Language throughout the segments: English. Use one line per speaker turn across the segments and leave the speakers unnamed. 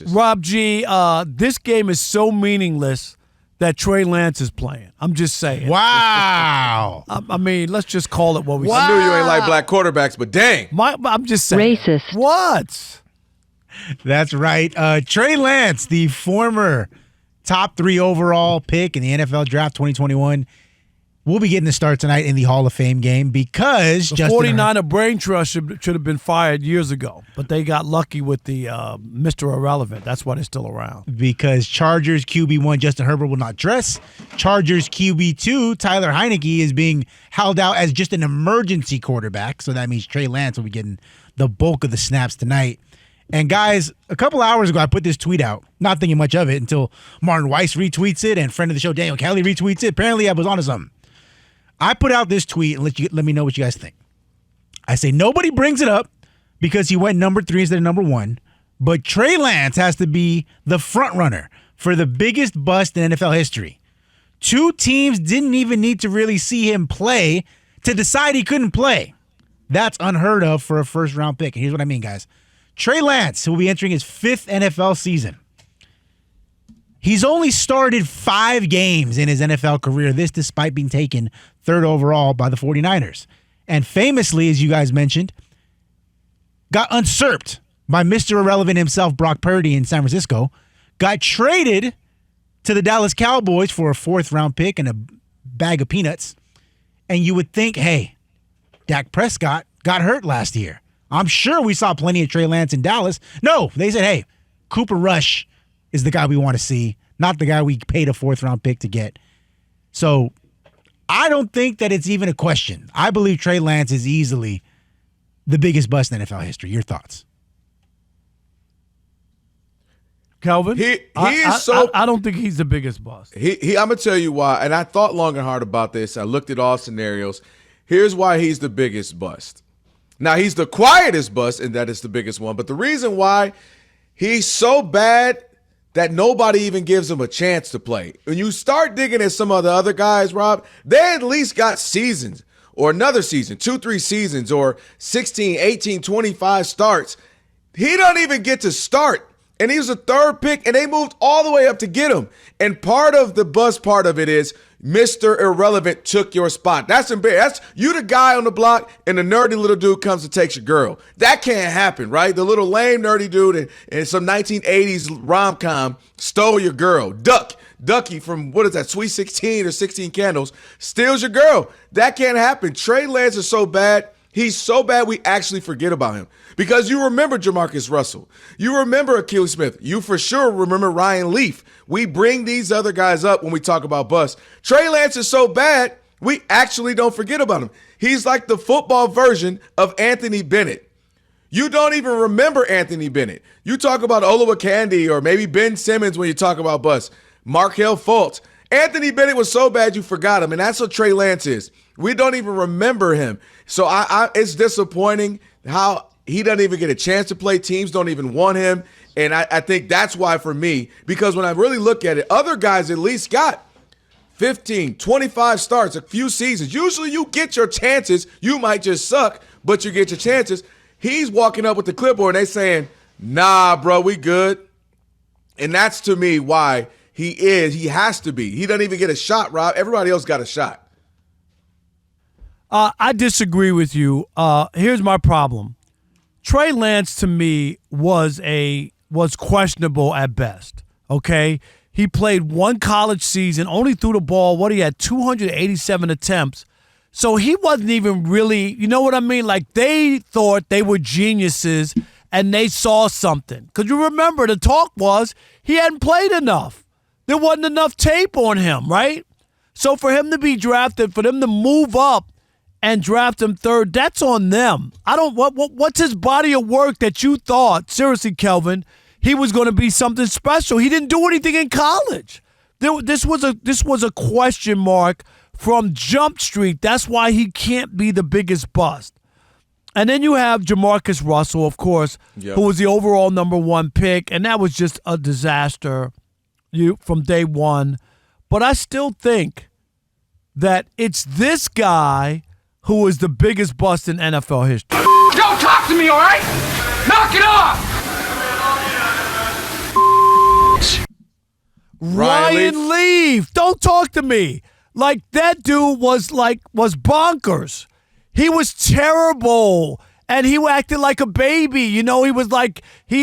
Rob G, this game is so meaningless that Trey Lance is playing. I'm just saying.
Wow.
I mean, let's just call it what we say.
I knew you ain't like black quarterbacks, but dang.
I'm just saying.
Racist.
What?
That's right. Trey Lance, the former top 3 overall pick in the NFL Draft 2021, will be getting the start tonight in the Hall of Fame game because
the 49er brain trust should have been fired years ago, but they got lucky with the Mr. Irrelevant. That's why they're still around.
Because Chargers QB1 Justin Herbert will not dress. Chargers QB2 Tyler Heineke is being held out as just an emergency quarterback, so that means Trey Lance will be getting the bulk of the snaps tonight. And guys, a couple hours ago, I put this tweet out, not thinking much of it until Martin Weiss retweets it and friend of the show Daniel Kelly retweets it. Apparently, I was onto something. I put out this tweet and let me know what you guys think. I say nobody brings it up because he went number 3 instead of number 1, but Trey Lance has to be the front runner for the biggest bust in NFL history. 2 teams didn't even need to really see him play to decide he couldn't play. That's unheard of for a first-round pick. And here's what I mean, guys. Trey Lance, who will be entering his 5th NFL season, he's only started 5 games in his NFL career, this despite being taken 3rd overall by the 49ers. And famously, as you guys mentioned, got usurped by Mr. Irrelevant himself, Brock Purdy in San Francisco, got traded to the Dallas Cowboys for a 4th-round pick and a bag of peanuts. And you would think, hey, Dak Prescott got hurt last year. I'm sure we saw plenty of Trey Lance in Dallas. No, they said, hey, Cooper Rush is the guy we want to see, not the guy we paid a 4th-round pick to get. So I don't think that it's even a question. I believe Trey Lance is easily the biggest bust in NFL history. Your thoughts?
Kelvin? I don't think he's the biggest bust.
I'm going to tell you why, and I thought long and hard about this. I looked at all scenarios. Here's why he's the biggest bust. Now, he's the quietest bust, and that is the biggest one. But the reason why he's so bad that nobody even gives him a chance to play. When you start digging at some of the other guys, Rob, they at least got seasons or another season, 2-3 seasons or 16, 18, 25 starts. He don't even get to start. And he was a 3rd pick, and they moved all the way up to get him. And part of the bust part of it is Mr. Irrelevant took your spot. That's embarrassing. That's you the guy on the block, and the nerdy little dude comes and takes your girl. That can't happen, right? The little lame nerdy dude in some 1980s rom-com stole your girl. Ducky from, what is that, Sweet 16 or 16 Candles, steals your girl. That can't happen. Trey Lance is so bad. He's so bad we actually forget about him. Because you remember Jamarcus Russell. You remember Akili Smith. You for sure remember Ryan Leaf. We bring these other guys up when we talk about bust. Trey Lance is so bad, we actually don't forget about him. He's like the football version of Anthony Bennett. You don't even remember Anthony Bennett. You talk about Olawokandi or maybe Ben Simmons when you talk about bust. Markelle Fultz. Anthony Bennett was so bad you forgot him, and that's what Trey Lance is. We don't even remember him. So it's disappointing how he doesn't even get a chance to play. Teams don't even want him, and I think that's why for me, because when I really look at it, other guys at least got 15, 25 starts, a few seasons. Usually you get your chances. You might just suck, but you get your chances. He's walking up with the clipboard, and they saying, nah, bro, we good. And that's, to me, why he has to be. He doesn't even get a shot, Rob. Everybody else got a shot.
I disagree with you. Here's my problem. Trey Lance, to me, was questionable at best, okay? He played 1 college season, only threw the ball, he had 287 attempts. So he wasn't even really, you know what I mean? Like, they thought they were geniuses and they saw something. Because you remember, the talk was he hadn't played enough. There wasn't enough tape on him, right? So for him to be drafted, for them to move up and draft him 3rd, that's on them. What's his body of work that you thought, seriously, Kelvin, he was going to be something special? He didn't do anything in college. This was a question mark from Jump Street. That's why he can't be the biggest bust. And then you have Jamarcus Russell, of course, who was the overall number 1 pick, and that was just a disaster from day one. But I still think that it's this guy who is the biggest bust in NFL history.
Don't talk to me, all right? Knock it off!
Ryan Leaf. Don't talk to me. Like, that dude was bonkers. He was terrible. And he acted like a baby. He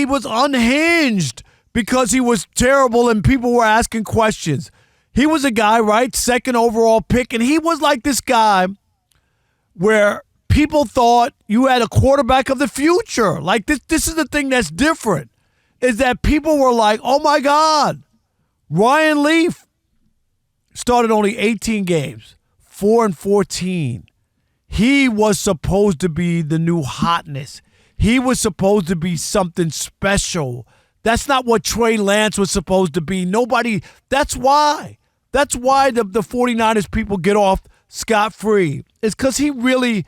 was unhinged because he was terrible and people were asking questions. He was a guy, right? Second overall pick. And he was like this guy where people thought you had a quarterback of the future. Like, this is the thing that's different, is that people were like, oh, my God. Ryan Leaf started only 18 games, 4-14. He was supposed to be the new hotness. He was supposed to be something special. That's not what Trey Lance was supposed to be. That's why the 49ers people get off scot-free. It's because he really,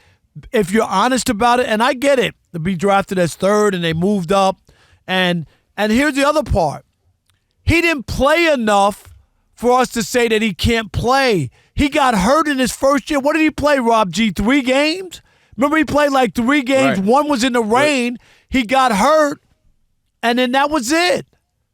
if you're honest about it, and I get it, to be drafted as third and they moved up. And here's the other part. He didn't play enough for us to say that he can't play. He got hurt in his first year. What did he play, Rob G? 3 games? Remember, he played like 3 games.
Right.
One was in the rain. He got hurt, and then that was it.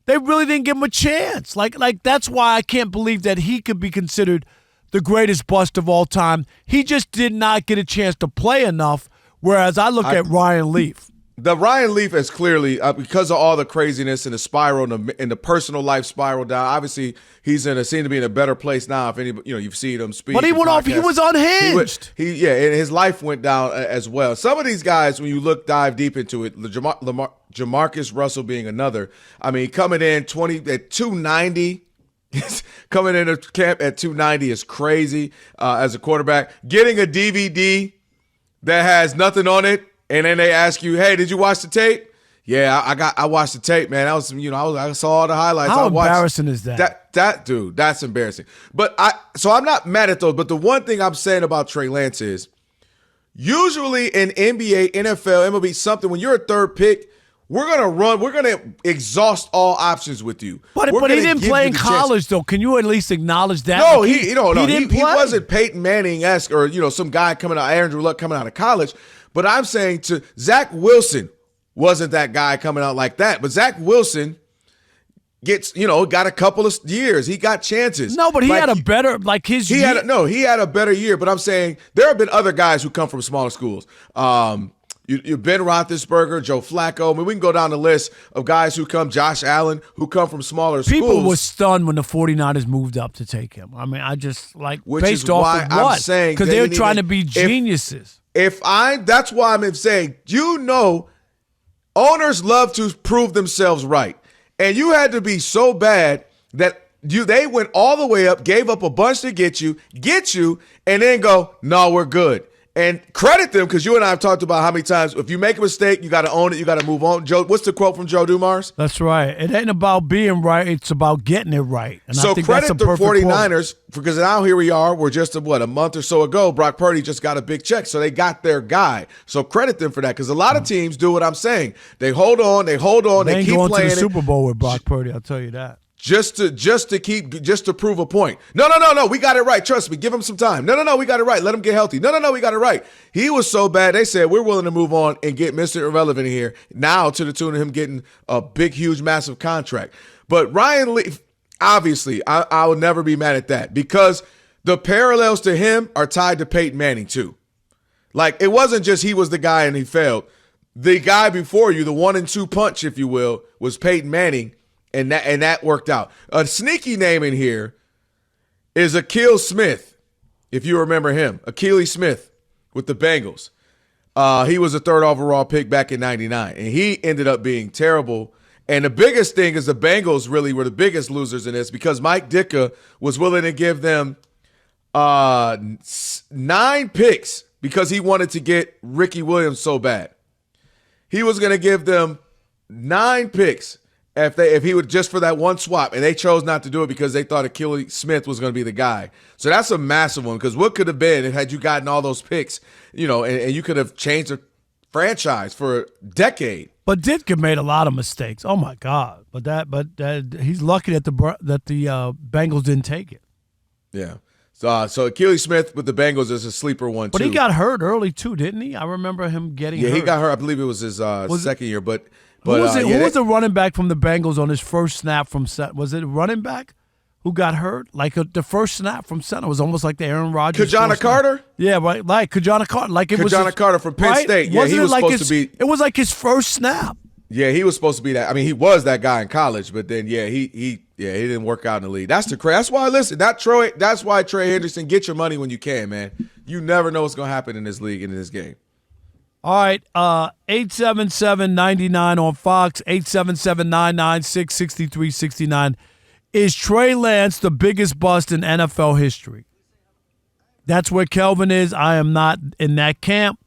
They really didn't give him a chance. Like that's why I can't believe that he could be considered the greatest bust of all time. He just did not get a chance to play enough, whereas I look at Ryan Leaf.
The Ryan Leaf is clearly, because of all the craziness and the spiral and the personal life spiral down. Obviously, he's seem to be in a better place now. If anybody, you've seen him speak.
But he went off. He was unhinged.
And his life went down as well. Some of these guys, when you dive deep into it, Jamarcus Russell being another. I mean, coming in at 290. Coming into camp at 290 is crazy as a quarterback. Getting a DVD that has nothing on it. And then they ask you, hey, did you watch the tape? Yeah, I watched the tape, man. That was, I saw all the highlights.
How embarrassing is that?
That dude, that's embarrassing. But I'm not mad at those. But the one thing I'm saying about Trey Lance is, usually in NBA, NFL, MLB, something, when you're a third pick, we're gonna exhaust all options with you.
But he didn't play in college, though. Can you at least acknowledge that?
No,
he
wasn't Peyton Manning-esque or some guy coming out, Andrew Luck coming out of college. But I'm saying Zach Wilson wasn't that guy coming out like that. But Zach Wilson got a couple of years. He got chances.
No, but he had a better,
he had a better year. But I'm saying there have been other guys who come from smaller schools. You Ben Roethlisberger, Joe Flacco. I mean, we can go down the list of guys Josh Allen, who come from smaller schools.
People were stunned when the 49ers moved up to take him. I mean, I just based off of what?
I'm saying
because they're trying to be geniuses.
That's why I'm saying, owners love to prove themselves right. And you had to be so bad that they went all the way up, gave up a bunch to get you, and then go, no, we're good. And credit them, because you and I have talked about how many times, if you make a mistake, you got to own it, you got to move on. Joe, what's the quote from Joe Dumars?
That's right. It ain't about being right, it's about getting it right. And
so
I think
credit
that's a
the 49ers,
quote.
because now here we are, we're just a month or so ago, Brock Purdy just got a big check, so they got their guy. So credit them for that, because a lot of teams do what I'm saying. They hold on, they keep playing.
They ain't going to the Super Bowl with Brock Purdy, I'll tell you that.
Just to prove a point. No, we got it right. Trust me, give him some time. No, we got it right. Let him get healthy. No, we got it right. He was so bad, they said, we're willing to move on and get Mr. Irrelevant here now, to the tune of him getting a big, huge, massive contract. But Ryan Leaf, obviously, I will never be mad at that, because the parallels to him are tied to Peyton Manning too. Like, it wasn't just he was the guy and he failed. The guy before you, the 1-2 punch, if you will, was Peyton Manning. And that worked out. A sneaky name in here is Akil Smith, if you remember him. Akili Smith with the Bengals. He was a 3rd overall pick back in '99, and he ended up being terrible. And the biggest thing is the Bengals really were the biggest losers in this, because Mike Ditka was willing to give them 9 picks because he wanted to get Ricky Williams so bad. He was going to give them 9 picks if he would, just for that one swap, and they chose not to do it because they thought Akili Smith was going to be the guy. So that's a massive one, because what could have been had you gotten all those picks, and you could have changed the franchise for a decade.
But Ditka made a lot of mistakes. Oh my God! But he's lucky that the Bengals didn't take it.
Yeah. So Akili Smith with the Bengals is a sleeper one too.
But he got hurt early too, didn't he? I remember him getting hurt.
Yeah, he got hurt. I believe it was his second year, but.
Who was the running back from the Bengals on his first snap was it a running back? who got hurt. Like the first snap from center was almost like the Aaron Rodgers.
Kajana Carter?
Yeah, right. Like Kajana Carter. Like it was
Kajana Carter from Penn State. Yeah, he was supposed to be.
It was like his first snap.
Yeah, he was supposed to be that. I mean, he was that guy in college, but then he didn't work out in the league. That's the crazy. That's why that's why Trey Henderson, get your money when you can, man. You never know what's gonna happen in this league and in this game.
All right, 877-99 on Fox, 877-996-6369. Is Trey Lance the biggest bust in NFL history? That's where Kelvin is. I am not in that camp.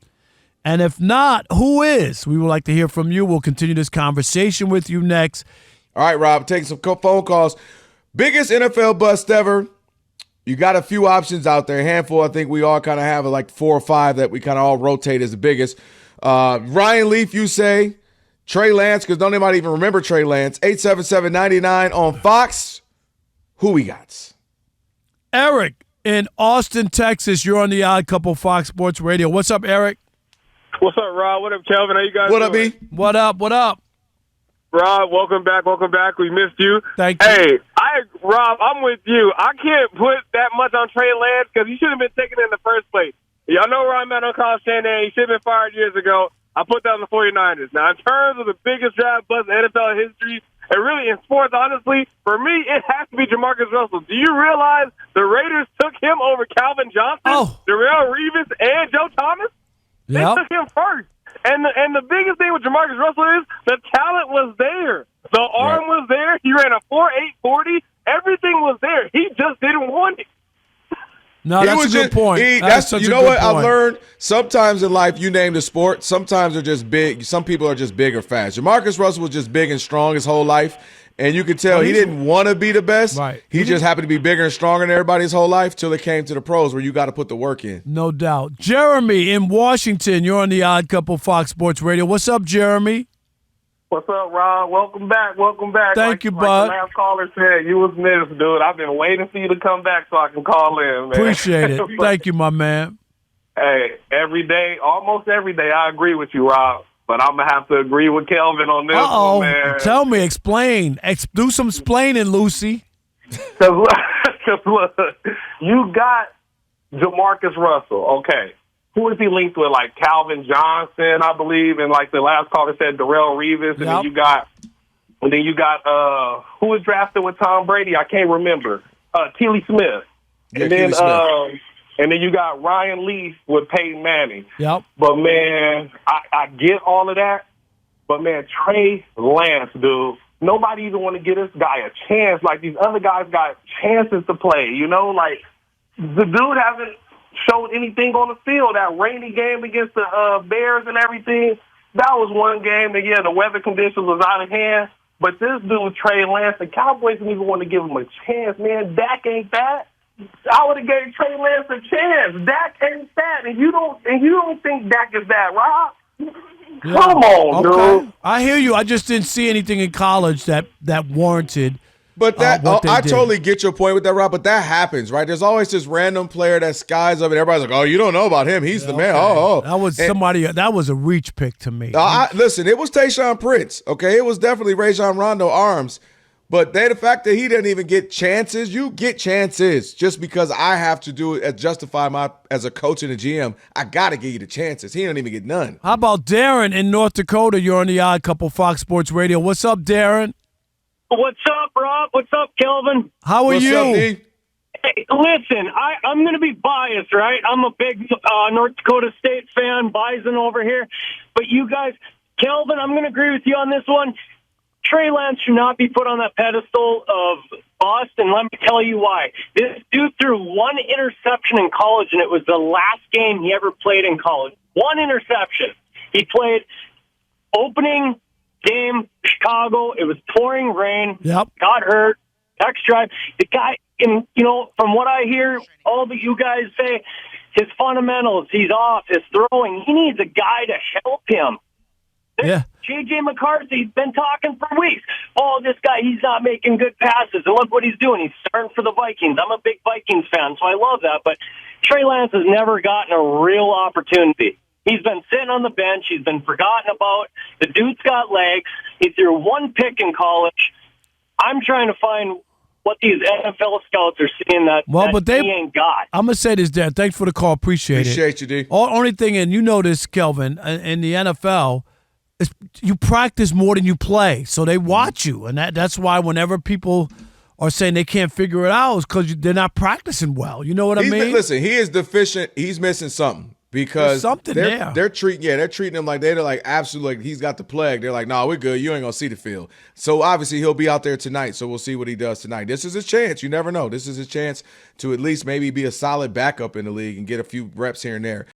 And if not, who is? We would like to hear from you. We'll continue this conversation with you next.
All right, Rob, taking some phone calls. Biggest NFL bust ever. You got a few options out there, a handful. I think we all kind of have like 4 or 5 that we kind of all rotate as the biggest. Ryan Leaf, you say. Trey Lance, because don't anybody even remember Trey Lance. 877-99 on Fox. Who we got?
Eric in Austin, Texas. You're on the Odd Couple Fox Sports Radio. What's up, Eric?
What's up, Rob? What up, Kelvin? How you guys
What
doing?
up, B?
What up? What up?
Rob, welcome back. Welcome back. We missed you.
Thank you.
Hey, Rob, I'm with you. I can't put that much on Trey Lance because he should have been taken in the first place. Y'all know where I'm at on cautionary. He should have been fired years ago. I put that on the 49ers. Now, in terms of the biggest draft bust in NFL history, and really in sports, honestly, for me, it has to be Jamarcus Russell. Do you realize the Raiders took him over Calvin Johnson, Darrelle Revis, and Joe Thomas? They took him first. And the biggest thing with Jamarcus Russell is the talent was there. The arm was there. He ran a 4.840. Everything was there. He just didn't want it.
No, that's a good point.
You know what I've learned? Sometimes in life, you name the sport. Sometimes they're just big. Some people are just big or fast. Jamarcus Russell was just big and strong his whole life. And you could tell he didn't want to be the best.
Right.
He just happened to be bigger and stronger than everybody his whole life till it came to the pros where you got to put the work in.
No doubt. Jeremy in Washington, you're on the Odd Couple Fox Sports Radio. What's up, Jeremy?
What's up, Rob? Welcome back. Welcome back.
Thank you,
like
bud.
the last caller said, you was missed, dude. I've been waiting for you to come back so I can call in, man.
Appreciate it. Thank you, my man.
Hey, every day, almost every day, I agree with you, Rob. But I'm going to have to agree with Kelvin on this one, man.
Tell me, explain. Do some explaining, Lucy.
Because look, you got Jamarcus Russell. Okay. Who is he linked with? Like Calvin Johnson, I believe, and like the last caller said, Darrelle Revis. And then you got who was drafted with Tom Brady? I can't remember. Keely Smith.
Yeah,
and then
Smith.
And then you got Ryan Leaf with Peyton Manning.
Yep.
But, man, I get all of that. But, man, Trey Lance, dude, nobody even want to give this guy a chance. Like, these other guys got chances to play, you know? Like, the dude hasn't showed anything on the field. That rainy game against the Bears and everything, that was one game that, yeah, the weather conditions was out of hand. But this dude, Trey Lance, the Cowboys didn't even want to give him a chance, man. Dak ain't that. I would have gave Trey Lance a chance. Dak ain't that, and you don't think Dak is that, Rob?
Yeah.
Come on, dude.
I hear you. I just didn't see anything in college that warranted.
But that I
did.
totally get your point with that, Rob. But that happens, right? There's always this random player that skies up, and everybody's like, "Oh, you don't know about him? He's the man." Oh,
that was That was a reach pick to me.
Listen, it was Tayshaun Prince. Okay, it was definitely Rajon Rondo arms. But the fact that he didn't even get chances, you get chances just because I have to do it justify as a coach and a GM. I got to give you the chances. He didn't even get none.
How about Darren in North Dakota? You're on the Odd Couple Fox Sports Radio. What's up, Darren?
What's up, Rob? What's up, Kelvin?
How are
What's
you?
up, D?
Hey, listen, I'm going to be biased, right? I'm a big North Dakota State fan, Bison over here. But you guys, Kelvin, I'm going to agree with you on this one. Trey Lance should not be put on that pedestal of bust, and let me tell you why. This dude threw one interception in college, and it was the last game he ever played in college. One interception. He played opening game, Chicago. It was pouring rain.
Yep.
Got hurt. Next drive. The guy, and from what I hear, all that you guys say, his fundamentals, he's off, his throwing. He needs a guy to help him.
Yeah.
J.J. McCarthy's been talking for weeks. Oh, this guy, he's not making good passes. And look what he's doing. He's starting for the Vikings. I'm a big Vikings fan, so I love that. But Trey Lance has never gotten a real opportunity. He's been sitting on the bench. He's been forgotten about. The dude's got legs. He threw one pick in college. I'm trying to find what these NFL scouts are seeing that, he ain't got.
I'm going to say this, Dad. Thanks for the call. Appreciate
you, D.
Only thing, and you know this, Kelvin, in the NFL, is you practice more than you play. So they watch you. And that's why whenever people are saying they can't figure it out, is because they're not practicing well. You know what I mean?
Listen, he is deficient. He's missing something. Because they're treating him like they're like absolutely like he's got the plague. They're like, no, we're good. You ain't gonna see the field. So obviously he'll be out there tonight. So we'll see what he does tonight. This is his chance. You never know. This is his chance to at least maybe be a solid backup in the league and get a few reps here and there.